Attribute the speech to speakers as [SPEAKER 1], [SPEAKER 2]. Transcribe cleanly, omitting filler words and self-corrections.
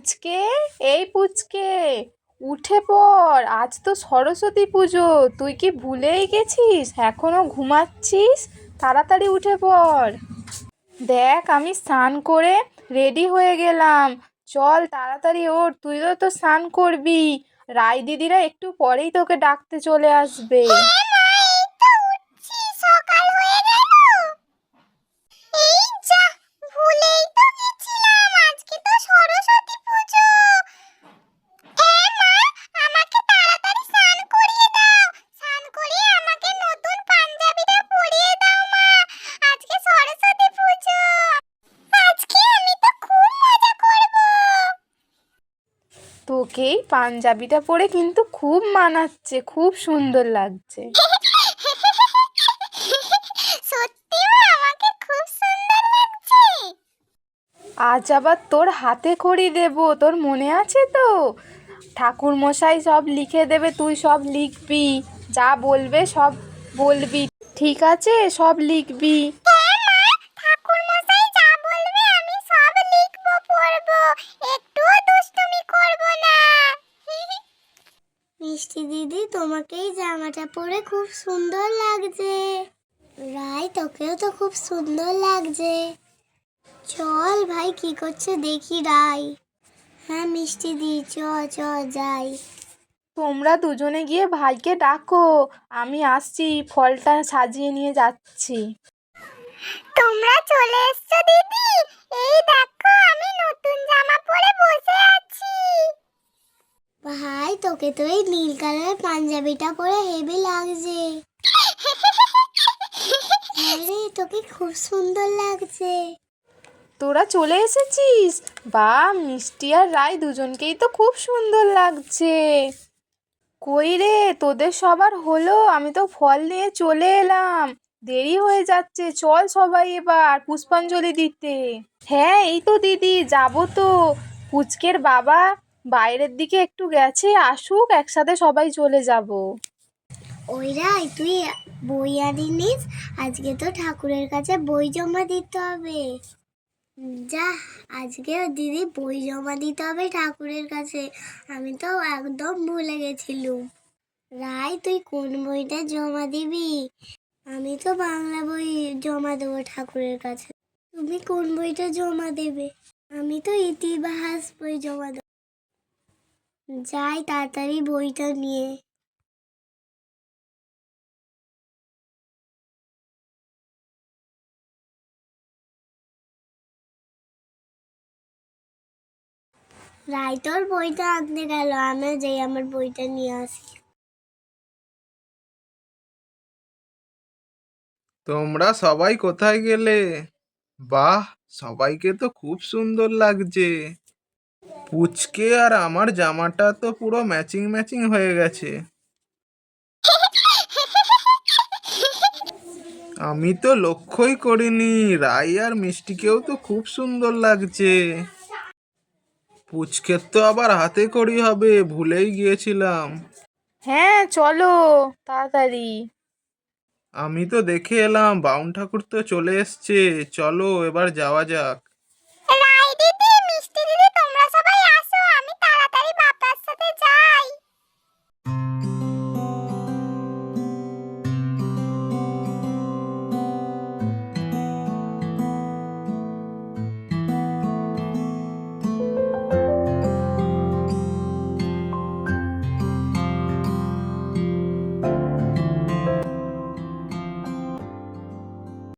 [SPEAKER 1] পুচকে, এই পুচকে, উঠে পড়। আজ তো সরস্বতী পুজো, তুই কি ভুলেই গেছিস? এখনো ঘুমাচ্ছিস? তাড়াতাড়ি উঠে পড়। দেখ, আমি স্নান করে রেডি হয়ে গেলাম। চল তাড়াতাড়ি ওঠ, তুইও তো স্নান করবি। রাই দিদিরা একটু পরেই তোকে ডাকতে চলে আসবে। তোকেই পাঞ্জাবিটা পরে কিন্তু খুব মানাচ্ছে, খুব সুন্দর লাগছে। আজ আবার তোর হাতে খড়ি দেব, তোর মনে আছে তো? ঠাকুর মশাই সব লিখে দেবে, তুই সব লিখবি। যা বলবে সব বলবি, ঠিক আছে? সব লিখবি।
[SPEAKER 2] মিষ্টি দিদি, তোমাকেই জামাটা পরে খুব সুন্দর লাগছে। রাই, তোকেও তো খুব সুন্দর লাগছে। চল ভাই, কি করছে দেখি রাই। হ্যাঁ মিষ্টি দি, চ চ যাই।
[SPEAKER 1] তোমরা দুজনে গিয়ে ভাইকে ডাকো, আমি আসছি, ফলটা সাজিয়ে নিয়ে যাচ্ছি।
[SPEAKER 2] তোমরা চলে এসছো দিদি, এই দেখো আমি নতুন জামা পরে বসে আছি। ভাই, তোকে তো এই নীল কালারের পাঞ্জাবিটা পরে হেভি লাগছে। আরে, তোকে খুব সুন্দর লাগছে।
[SPEAKER 1] তোরা চলে এসেছিস? বাহ, মিষ্টি আর রাই দুজনকেই তো খুব সুন্দর লাগছে। কই রে, তোদের সবার হলো? আমি তো ফল নিয়ে চলে এলাম, দেরি হয়ে যাচ্ছে। চল সবাই এবার পুষ্পাঞ্জলি দিতে। হ্যাঁ, এই তো দিদি, যাবো তো। পুচকের বাবা বাইরের দিকে একটু গেছে, আসুক একসাথে সবাই চলে যাব।
[SPEAKER 2] ওই রাই, তুই বই আনিস? আজকে তো ঠাকুরের কাছে বই জমা দিতে হবে। যা, আজকে দিদি বই জমা দিতে হবে ঠাকুরের কাছে। আমি তো একদম ভুলে গেছিলুম। রাই, তুই কোন বইটা জমা দিবি? আমি তো বাংলা বই জমা দেবো ঠাকুরের কাছে। তুমি কোন বইটা জমা দেবে? আমি তো ইতিহাস বই জমা দেবো। যাই তাড়াতাড়ি বইটা নিয়ে। রাই তোর বইটা আনতে গেল, আমি যাই আমার বইটা নিয়ে আসি।
[SPEAKER 3] তোমরা সবাই কোথায় গেলে? বাহ, সবাইকে তো খুব সুন্দর লাগছে। পুচকে আর আমার জামাটা তো পুরো ম্যাচিং ম্যাচিং হয়ে গেছে। আমি তো লক্ষ্যই করিনি, রাই আর মিষ্টিকেও তো খুব সুন্দর লাগছে। পুচকের তো আবার হাতে খড়ি হবে, ভুলেই গিয়েছিলাম।
[SPEAKER 1] হ্যাঁ চলো তাড়াতাড়ি।
[SPEAKER 3] আমি তো দেখে এলাম বাউন ঠাকুর তো চলে এসছে, চলো এবার যাওয়া যাক।